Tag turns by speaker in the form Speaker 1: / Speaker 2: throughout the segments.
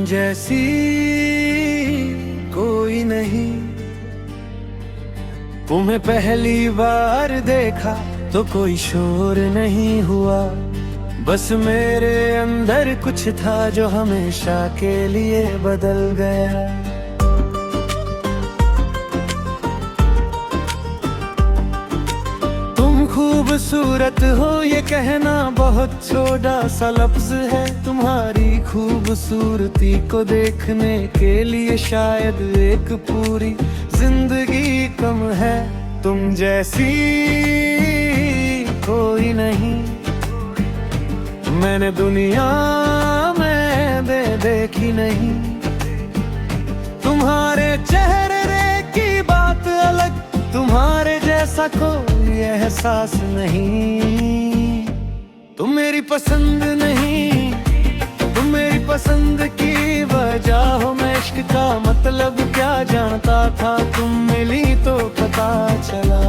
Speaker 1: जैसी कोई नहीं। तुम्हें पहली बार देखा तो कोई शोर नहीं हुआ, बस मेरे अंदर कुछ था जो हमेशा के लिए बदल गया। तुम खूबसूरत हो ये कहना बहुत छोटा सा लफ्ज है, तुम्हारी खूबसूरती को देखने के लिए शायद एक पूरी जिंदगी कम है। तुम जैसी कोई नहीं मैंने दुनिया में देखी नहीं। तुम्हारे चेहरे की बात अलग, तुम्हारे जैसा कोई एहसास नहीं। तुम मेरी पसंद नहीं, तुम मेरी पसंद की वजह हो। मैं इश्क का मतलब क्या जानता था, तुम मिली तो पता चला।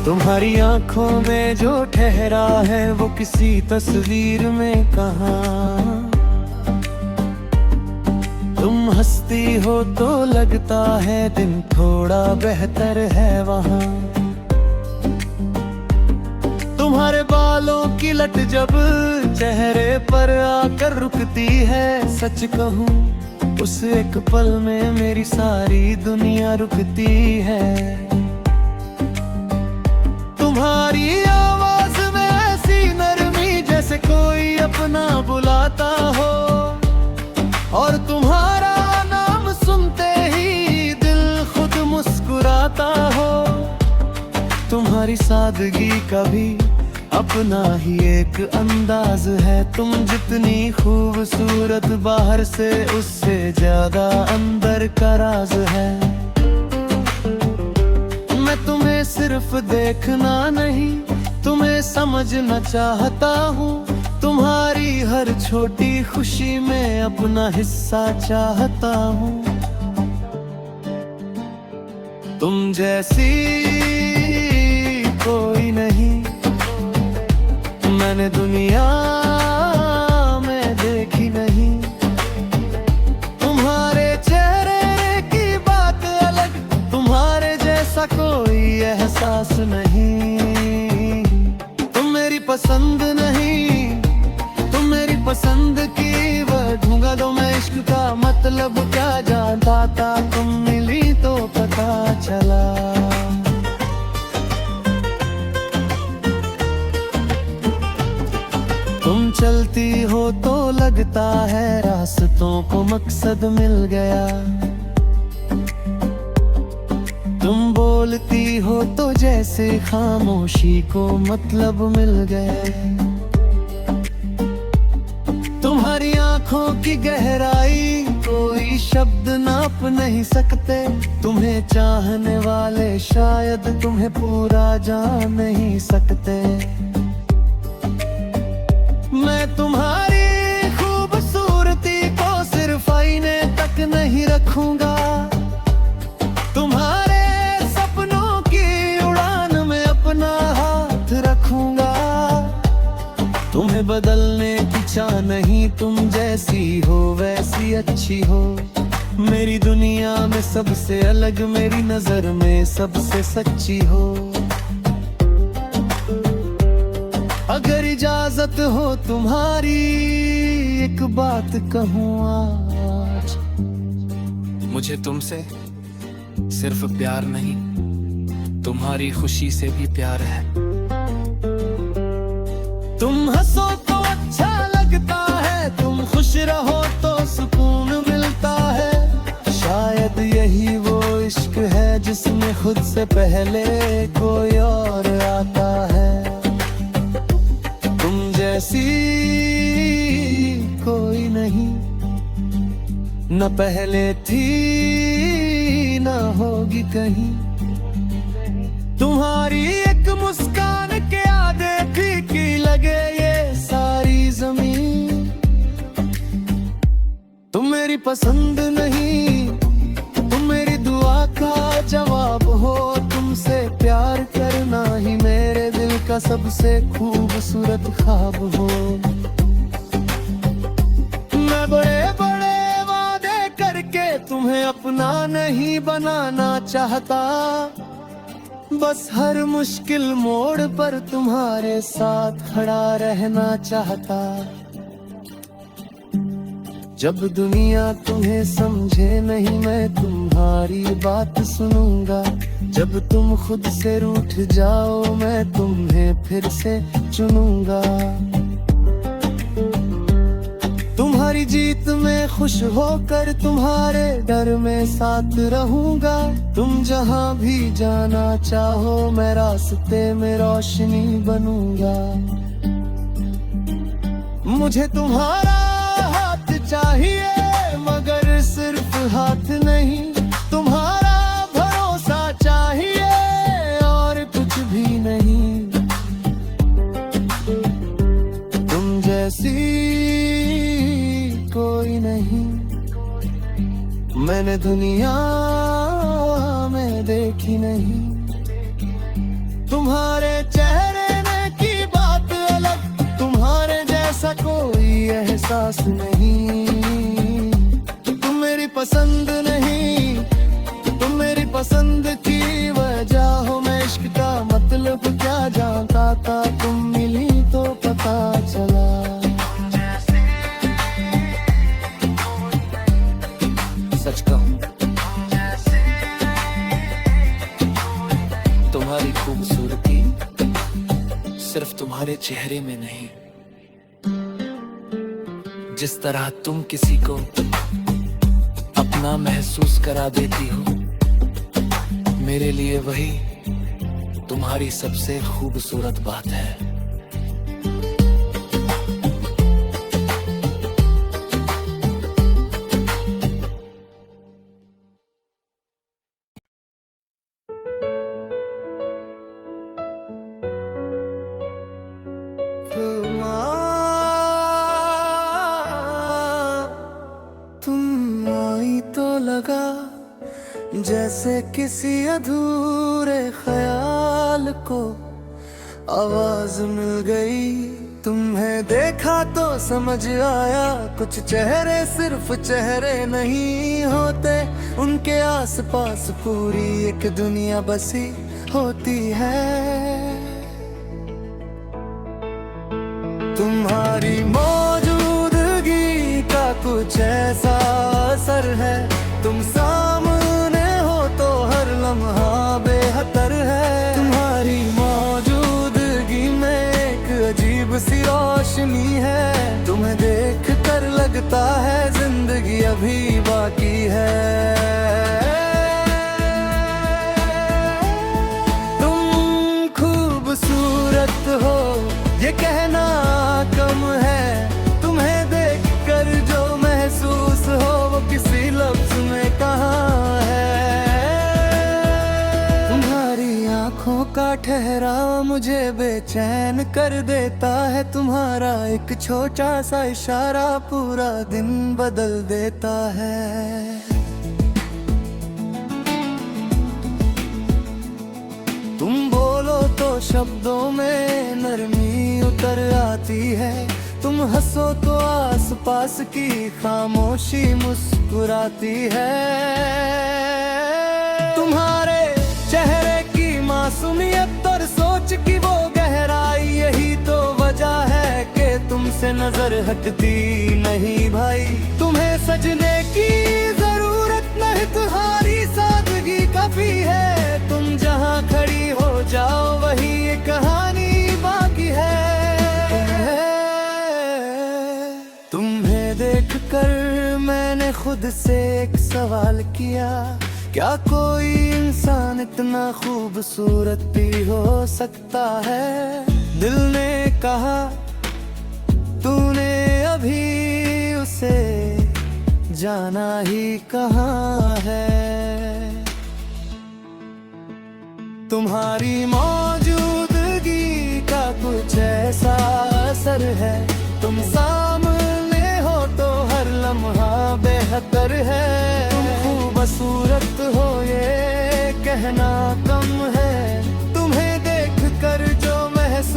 Speaker 1: तुम्हारी आंखों में जो ठहरा है वो किसी तस्वीर में कहाँ। तुम हंसती हो तो लगता है दिन थोड़ा बेहतर है वहाँ। तुम्हारे बालों की लट जब चेहरे पर आकर रुकती है, सच कहूँ उस एक पल में मेरी सारी दुनिया रुकती है। तुम्हारी आवाज में ऐसी नरमी जैसे कोई अपना बुलाता हो, और तुम्हारा नाम सुनते ही दिल खुद मुस्कुराता हो। तुम्हारी सादगी का भी अपना ही एक अंदाज है। तुम जितनी खूबसूरत बाहर से उससे ज्यादा अंदर का राज है। मैं तुम्हें सिर्फ देखना नहीं, तुम्हें समझना चाहता हूँ। तुम्हारी हर छोटी खुशी में अपना हिस्सा चाहता हूँ। तुम जैसी कोई नहीं मैंने दुनिया में देखी नहीं। तुम्हारे चेहरे की बात अलग, तुम्हारे जैसा कोई एहसास नहीं। तुम मेरी पसंद नहीं, तुम मेरी पसंद की वजह दो। मैं इश्क का मतलब क्या जानता था, तुम मिली तो पता चला। तुम चलती हो तो लगता है रास्तों को मकसद मिल गया। तुम बोलती हो तो जैसे खामोशी को मतलब मिल गया। तुम्हारी आंखों की गहराई कोई शब्द नाप नहीं सकते। तुम्हें चाहने वाले शायद तुम्हें पूरा जान नहीं सकते। मैं तुम्हारी खूबसूरती को सिर्फ आईने तक नहीं रखूंगा। तुम्हारे सपनों की उड़ान में अपना हाथ रखूंगा। तुम्हें बदलने की चाह नहीं, तुम जैसी हो वैसी अच्छी हो। मेरी दुनिया में सबसे अलग, मेरी नजर में सबसे सच्ची हो। अगर इजाजत हो तुम्हारी एक बात कहूँ आज।
Speaker 2: मुझे तुमसे सिर्फ प्यार नहीं, तुम्हारी खुशी से भी प्यार है।
Speaker 1: तुम हंसो तो अच्छा लगता है, तुम खुश रहो तो सुकून मिलता है। शायद यही वो इश्क है जिसमें खुद से पहले कोई और आता है। तुम जैसी कोई नहीं, न पहले थी न होगी कहीं। तुम्हारी एक मुस्कान के आगे फीकी लगे ये सारी जमीन। तुम मेरी पसंद नहीं, तुम मेरी दुआ का का सबसे खूबसूरत ख्वाब हो। मैं बड़े बड़े वादे करके तुम्हें अपना नहीं बनाना चाहता, बस हर मुश्किल मोड़ पर तुम्हारे साथ खड़ा रहना चाहता। जब दुनिया तुम्हें समझे नहीं मैं तुम्हारी बात सुनूंगा, जब तुम खुद से रूठ जाओ मैं तुम्हें फिर से चुनूंगा। तुम्हारी जीत में खुश होकर तुम्हारे डर में साथ रहूंगा। तुम जहां भी जाना चाहो मैं रास्ते में रोशनी बनूंगा। मुझे तुम्हारा हाथ चाहिए मगर सिर्फ हाथ नहीं, तुम्हारा भरोसा चाहिए और कुछ भी नहीं। तुम जैसी कोई नहीं मैंने दुनिया में देखी नहीं। तुम्हारे चेहरे में की बात अलग, तुम्हारे जैसा कोई एहसास नहीं। तुम मेरी पसंद नहीं, तुम मेरी पसंद की वजह हो। मैं इश्क का मतलब क्या जानता था, तुम मिली तो पता चला। सच कहूं तुम्हारी खूबसूरती सिर्फ तुम्हारे चेहरे में नहीं, जिस तरह तुम किसी को अपना महसूस करा देती हो, मेरे लिए वही तुम्हारी सबसे खूबसूरत बात है। तुम आई तो लगा जैसे किसी अधूरे ख्याल को आवाज मिल गई। तुम्हें देखा तो समझ आया कुछ चेहरे सिर्फ चेहरे नहीं होते, उनके आसपास पूरी एक दुनिया बसी होती है। तुम्हारी मौजूदगी का कुछ ऐसा असर है, तुम सामने हो तो हर लम्हा बेहतर है। तुम्हारी मौजूदगी में एक अजीब सी रोशनी है, तुम्हें देख कर लगता है जिंदगी अभी बाकी है। तुम खूबसूरत हो ये कहना कम है, तुम्हें देखकर जो महसूस हो वो किसी लफ्ज में कहाँ है। तुम्हारी आंखों का ठहराव मुझे बेचैन कर देता है, तुम्हारा एक छोटा सा इशारा पूरा दिन बदल देता है। तुम बोलो तो शब्दों में नरमी उतर आती है, तुम हंसो तो आसपास की खामोशी मुस्कुराती है। तुम्हारे चेहरे की मासूमियत और सोच की वो गहराई, यही तो वजह है कि तुमसे नजर हटती नहीं भाई। तुम्हें सजने की जरूरत नहीं, तुम्हारी सादगी काफी है। तुम जहाँ खड़ी हो जाओ वही ये कहानी बाकी है। तुम्हें देखकर मैंने खुद से एक सवाल किया, क्या कोई इंसान इतना खूबसूरत भी हो सकता है। दिल ने कहा तूने अभी उसे जाना ही कहाँ है। तुम्हारी मौजूदगी का कुछ ऐसा असर है, तुम सामने हो तो हर लम्हा बेहतर है। तुम खूबसूरत हो ये कहना कम है, तुम्हें देख कर जो महसूस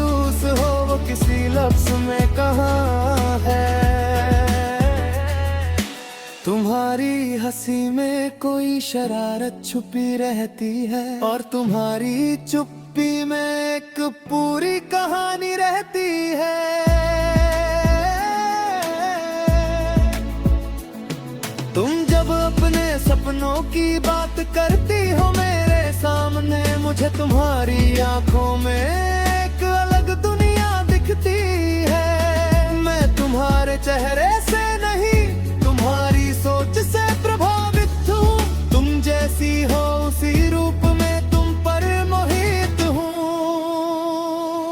Speaker 1: वो किसी लफ्ज में कहाँ है। तुम्हारी हंसी में कोई शरारत छुपी रहती है, और तुम्हारी चुप्पी में एक पूरी कहानी रहती है। तुम जब अपने सपनों की बात करती हो मेरे सामने, मुझे तुम्हारी आंखों में एक अलग दुनिया दिखती है। मैं तुम्हारे चेहरे से नहीं, तुम्हारी सोच से प्रभावित हूँ। तुम जैसी हो उसी रूप में तुम पर मोहित हूँ।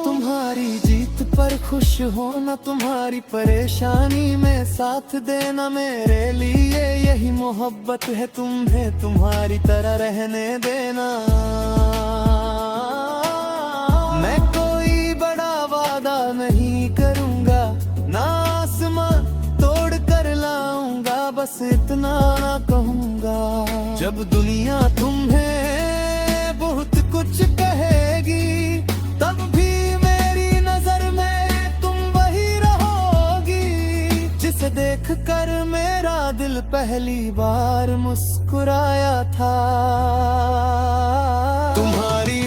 Speaker 1: तुम्हारी जीत पर खुश होना, तुम्हारी परेशानी में साथ देना, मेरे लिए यही मोहब्बत है। तुम्हें तुम्हारी तरह रहने देना। मैं कोई बड़ा वादा नहीं करूँगा, ना आसमां तोड़ कर लाऊंगा, बस इतना ना कहूँगा। जब दुनिया तुम्हें बहुत कुछ कहेगी, तब भी मेरी नजर में तुम वही रहोगी, जिसे देख कर मेरा दिल पहली बार मुस्कुराया था। तुम्हारी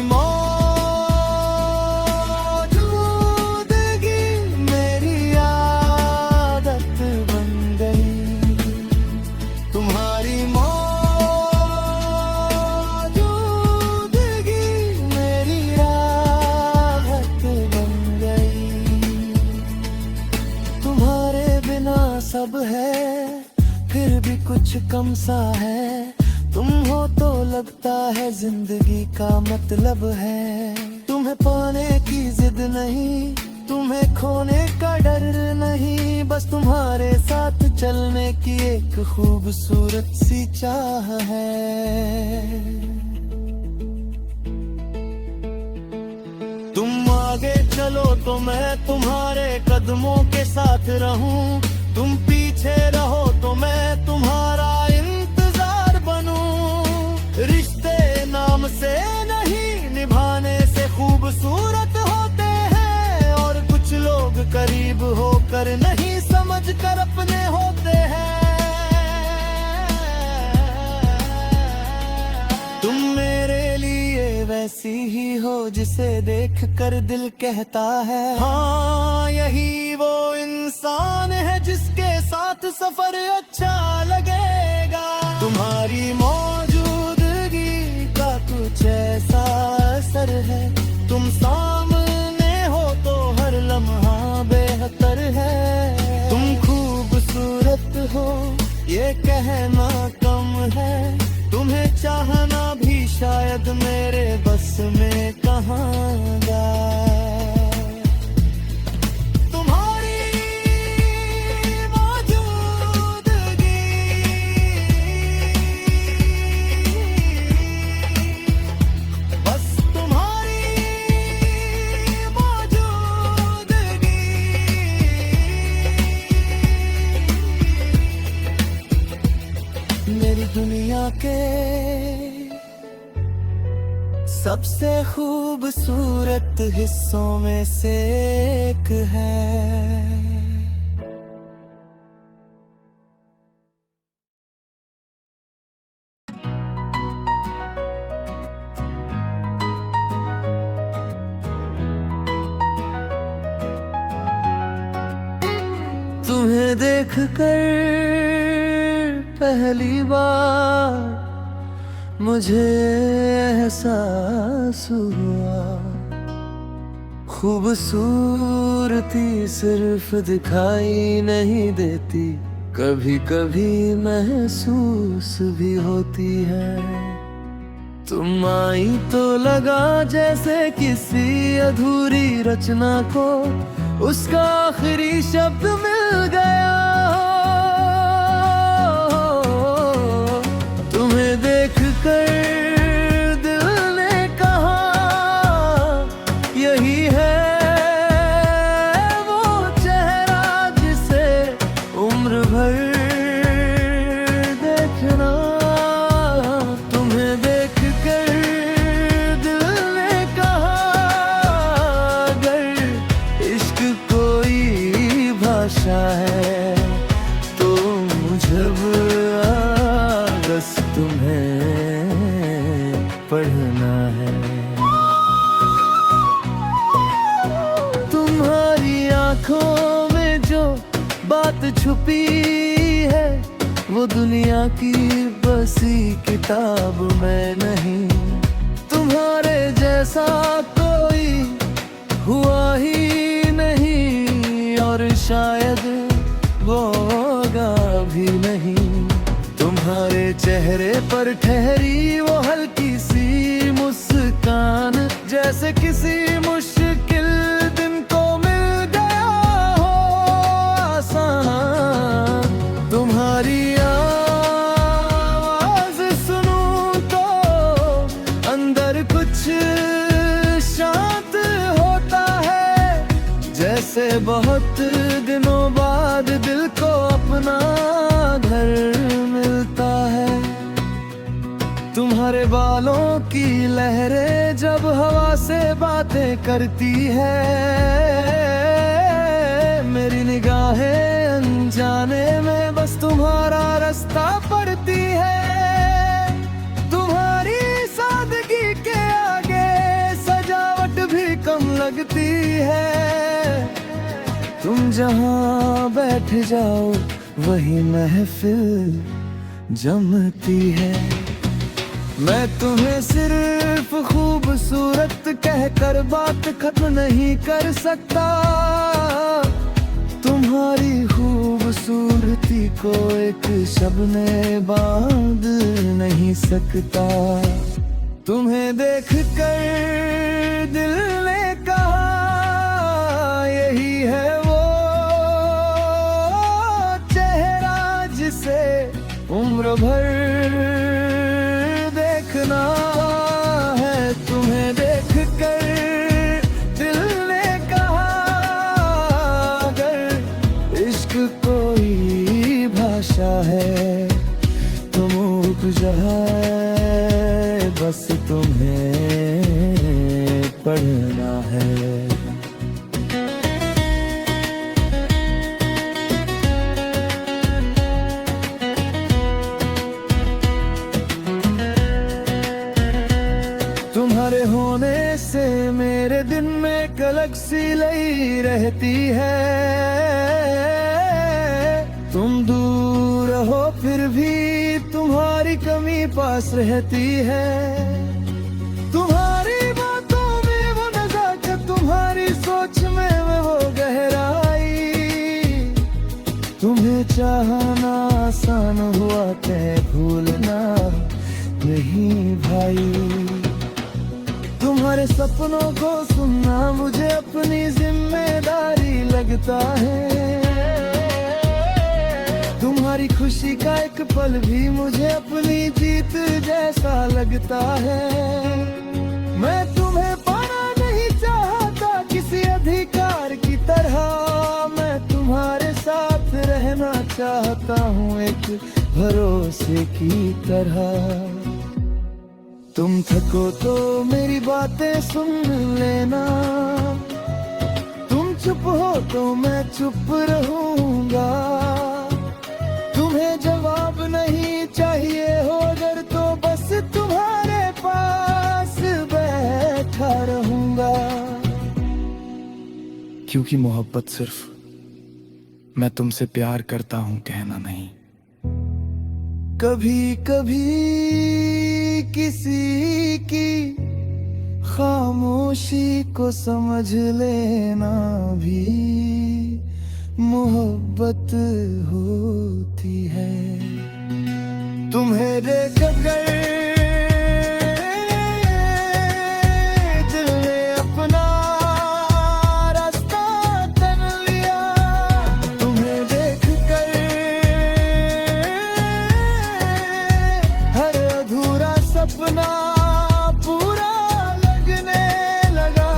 Speaker 1: सब है फिर भी कुछ कम सा है। तुम हो तो लगता है जिंदगी का मतलब है। तुम्हें पाने की जिद नहीं, तुम्हें खोने का डर नहीं, बस तुम्हारे साथ चलने की एक खूबसूरत सी चाह है। तुम आगे चलो तो मैं तुम्हारे कदमों के साथ रहूं, तुम पीछे रहो तो मैं तुम्हारा इंतजार बनूं। रिश्ते नाम से नहीं, निभाने से खूबसूरत होते हैं, और कुछ लोग करीब होकर नहीं समझ कर अपने होते हैं। तुम मेरे लिए वैसी ही हो जिसे देख कर दिल कहता है, हाँ यही वो इंसान है जिसके साथ सफर अच्छा लगेगा। तुम्हारी मौजूदगी का कुछ ऐसा असर है, तुम सामने हो तो हर लम्हा बेहतर है। तुम खूबसूरत हो ये कहना कम है, तुम्हें चाहना भी शायद मेरे बस में कहाँ जाए। दुनिया के सबसे खूबसूरत हिस्सों में से एक है। तुम्हें देखकर पहली बार मुझे एहसास हुआ, खूबसूरती सिर्फ दिखाई नहीं देती, कभी कभी महसूस भी होती है। तुम आई तो लगा जैसे किसी अधूरी रचना को उसका आखिरी शब्द मिल गया। तुम्हें देख कर दिल ने कहा यही है वो चेहरा जिसे उम्र भर देखना। तुम्हें देख कर दिल ने कहा अगर इश्क तुम्हें पढ़ना है। तुम्हारी आंखों में जो बात छुपी है वो दुनिया की बसी किताब में नहीं। तुम्हारे जैसा कोई हुआ ही नहीं और शायद वो होगा भी नहीं। तुम्हारे चेहरे पर ठहरी वो हल्की सी मुस्कान जैसे किसी मुश्किल दिन को मिल गया हो आसान। तुम्हारी आवाज सुनूं तो अंदर कुछ शांत होता है, जैसे बहुत दिनों बाद दिल को अपना घर मिलता है। तुम्हारे बालों की लहरें जब हवा से बातें करती है, मेरी निगाहें अनजाने में बस तुम्हारा रास्ता पड़ती है। तुम्हारी सादगी के आगे सजावट भी कम लगती है। तुम जहाँ बैठ जाओ वही महफिल जमती है। मैं तुम्हें सिर्फ खूबसूरत कहकर बात खत्म नहीं कर सकता। तुम्हारी खूबसूरती को एक शब्द बांध नहीं सकता। तुम्हें देखकर दिल ने कहा यही है वो चेहरा जिसे उम्र भर देखना है। तुम्हें देखकर दिल ने कहा अगर इश्क कोई भाषा है तो मूक जाए, बस तुम्हें पढ़ना है। तुम्हारे होने से मेरे दिन में कलक सी लई रहती है। तुम दूर हो फिर भी तुम्हारी कमी पास रहती है। तुम्हारी बातों में वो नज़ाकत, तुम्हारी सोच में वो गहराई। तुम्हें चाहना आसान हुआ तय भूलना नहीं भाई। तुम्हारे सपनों को सुनना मुझे अपनी जिम्मेदारी लगता है। तुम्हारी खुशी का एक पल भी मुझे अपनी जीत जैसा लगता है। मैं तुम्हें पाना नहीं चाहता किसी अधिकार की तरह, मैं तुम्हारे साथ रहना चाहता हूँ एक भरोसे की तरह। तुम थको तो मेरी बातें सुन लेना, तुम चुप हो तो मैं चुप रहूंगा। तुम्हें जवाब नहीं चाहिए हो अगर तो बस तुम्हारे पास बैठा रहूंगा।
Speaker 2: क्योंकि मोहब्बत सिर्फ मैं तुमसे प्यार करता हूँ कहना नहीं।
Speaker 1: कभी कभी किसी की खामोशी को समझ लेना भी मोहब्बत होती है। तुम्हें देख कर दिल ने अपना रास्ता तन लिया। तुम्हें देख कर हर अधूरा सपना पूरा लगने लगा।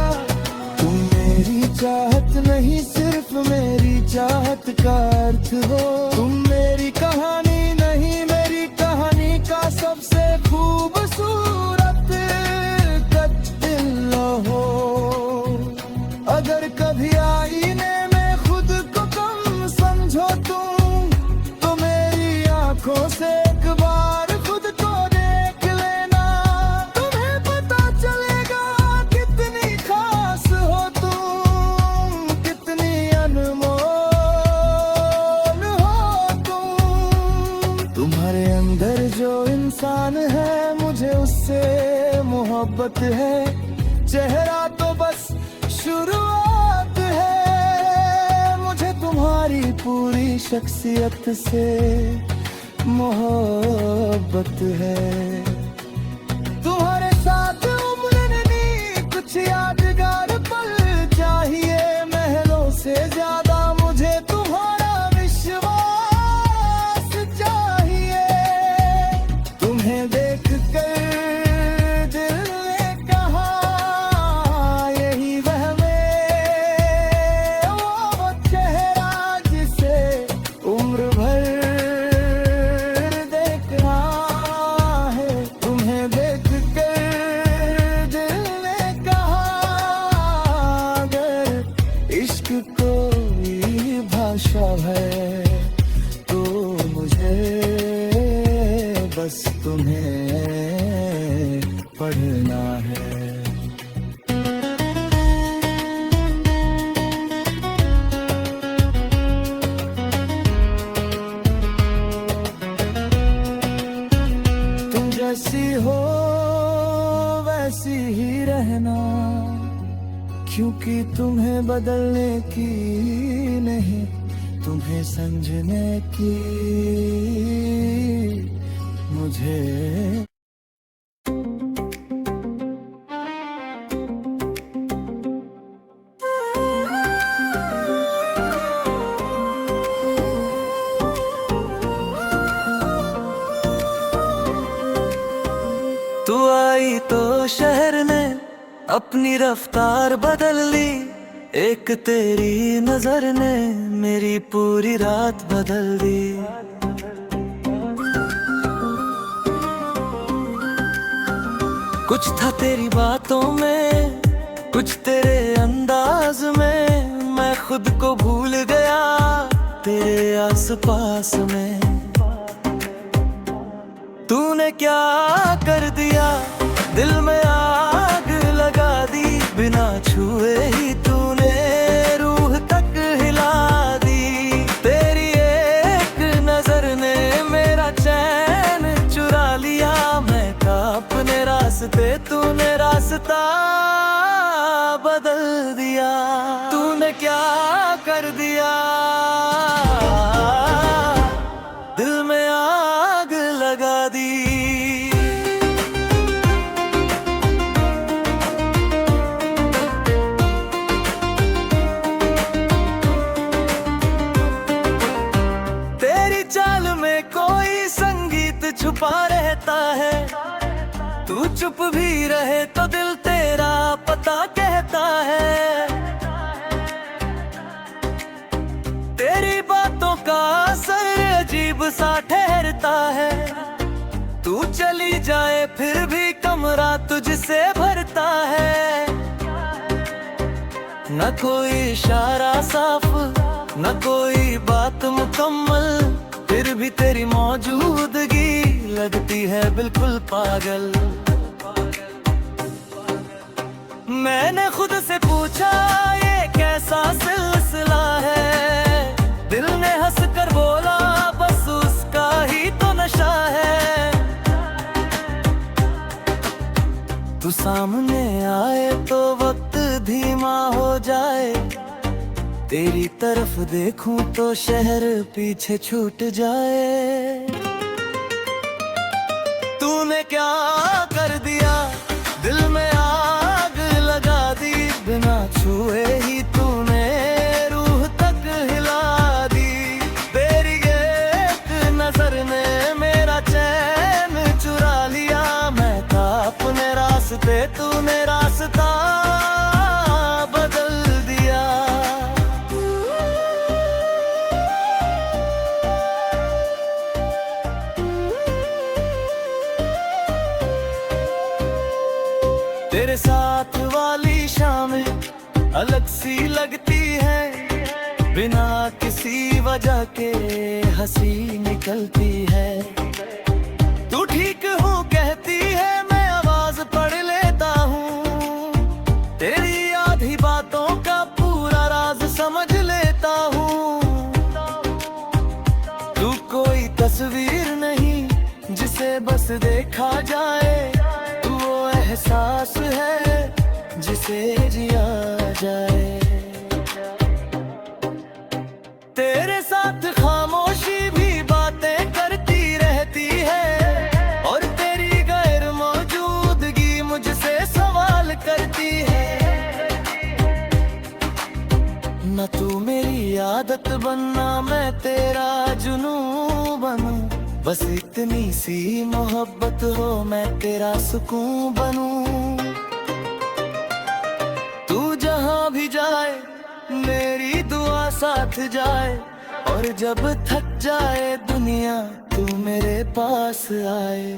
Speaker 1: तुम मेरी चाहत नहीं सिर्फ मेरी चाहत का अर्थ हो। तुम मेरी कहानी नहीं मेरी कहानी का सबसे खूबसूरत कत्ल हो। अगर कभी आईने में खुद को कम समझो तुम तो मेरी आंखों से एक बार खुद को इंसान है, मुझे उससे मोहब्बत है। चेहरा तो बस शुरुआत है, मुझे तुम्हारी पूरी शख्सियत से मोहब्बत है। तुम्हारे साथ उम्र नहीं, कुछ यादगार पल चाहिए। महलों से ज्यादा मुझे तुम्हारा विश्वास चाहिए। तुम्हें देख कर दिल ने कहा, यही वह वो चेहरा जिसे उम्र भर देखना है। तुम्हें देख कर दिल ने कहा, अगर इश्क कोई भाषा है तो मुझे बस तुम्हें पढ़ना है। तुम जैसी हो वैसी ही रहना, क्योंकि तुम्हें बदलने की नहीं, तुम्हें समझने की मुझे। तू आई तो शहर ने अपनी रफ्तार बदल ली, एक तेरी नजर ने मेरी पूरी रात बदल दी। कुछ था तेरी बातों में, कुछ तेरे अंदाज में, मैं खुद को भूल गया तेरे आसपास में। तूने क्या कर दिया, दिल में आग लगा दी, बिना छुए ही तूने रूह तक हिला दी। तेरी एक नजर ने मेरा चैन चुरा लिया, मैं था अपने रास्ते, तूने रास्ता बदल दिया। तूने क्या कर दिया, दिल में आग लगा दी। तेरी चाल में कोई संगीत छुपा रहता है, तू चुप भी रहे तो दिल तेरा पता कहता है। तेरी बातों का असर अजीब सा ठहरता है, तू चली जाए फिर भी कमरा तुझसे भरता है। न कोई इशारा साफ, न कोई बात मुकम्मल, फिर भी तेरी मौजूदगी लगती है बिल्कुल पागल। मैंने खुद से पूछा ये कैसा सिलसिला है, दिल ने हंस कर बोला बस उसका ही तो नशा है। तू सामने आए तो वक्त धीमा हो जाए, तेरी तरफ देखूं तो शहर पीछे छूट जाए। तूने क्या कर दिया, दिल में आग लगा दी, बिना छुए ही तूने रूह तक हिला दी। तेरी एक नजर ने मेरा चैन चुरा लिया, मैं था अपने रास्ते, तूने रास्ता बदल दिया। तेरे साथ वाली शामें अलग सी लगती है, बिना किसी वजह के हंसी निकलती है। तू ठीक हूँ कहती है, मैं आवाज पढ़ लेता हूँ, तेरी आधी बातों का पूरा राज समझ लेता हूँ। तू कोई तस्वीर नहीं, जिसे बस देखा जाए वो एहसास है जिसे जिया जाए। तेरे साथ खामोशी भी बातें करती रहती है और तेरी गैर मौजूदगी मुझसे सवाल करती है। न तू मेरी आदत बनना मैं तेरा जुनून बनूं, बस इतनी सी मोहब्बत हो मैं तेरा सुकून बनूं। तू जहां भी जाए मेरी दुआ साथ जाए और जब थक जाए दुनिया तू मेरे पास आए।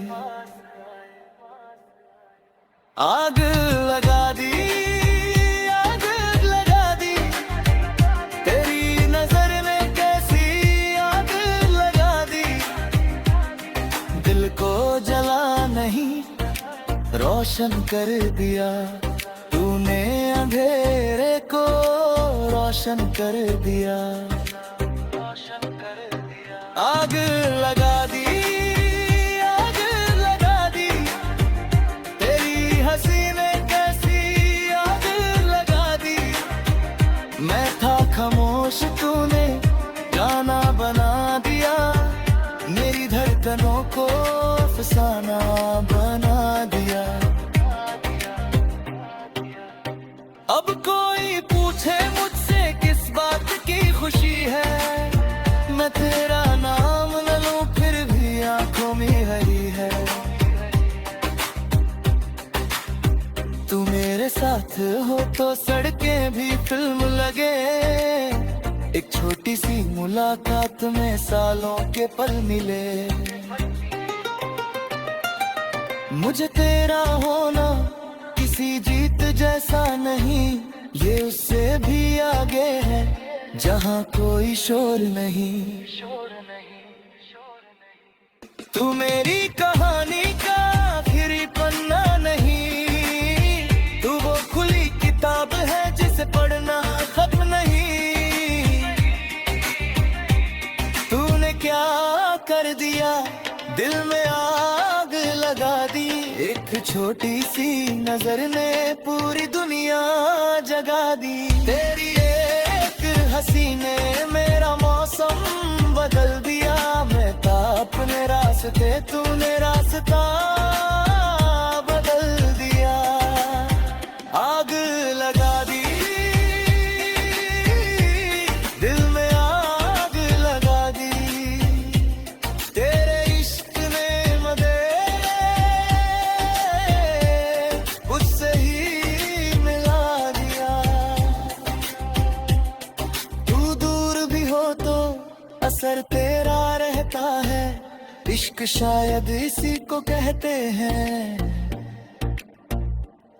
Speaker 1: आग लगा दी, आग लगा दी, तेरी नजर में कैसी आग लगा दी। दिल को जला नहीं रोशन कर दिया, तूने अंधेरे को रोशन कर दिया। आग लगा दी, आग लगा दी, तेरी हंसी ने कैसी आग लगा दी। मैं था खामोश तूने गाना बना दिया, मेरी धड़कनों को अफसाना बना दिया। अब कोई पूछे मुझसे किस बात की खुशी है, मैं तेरा नाम न लूं फिर भी आंखों में हरी है। तू मेरे साथ हो तो सड़कें भी फिल्म लगे, एक छोटी सी मुलाकात में सालों के पल मिले। मुझे तेरा होना किसी जीत जैसा नहीं, ये उससे भी आगे है जहां कोई शोर नहीं। तू मेरी कहानी का आखिरी पन्ना नहीं, तू वो खुली किताब है जिसे पढ़ना खत्म नहीं। तूने क्या कर दिया दिल में आग लगा दी, एक छोटी सी नजर ने पूरी दुनिया जगा दी। तेरी एक हंसी ने मेरा मौसम बदल दिया, मैं था अपने रास्ते तूने रास्ता बदल दिया। आग लगा दी, दिल में आग लगा दी, तेरे इश्क ने मुझे उससे ही मिला दिया। तू दूर भी हो तो असर तेरा रहता है, इश्क शायद इसी को कहते हैं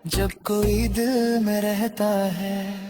Speaker 1: जब कोई दिल में रहता है।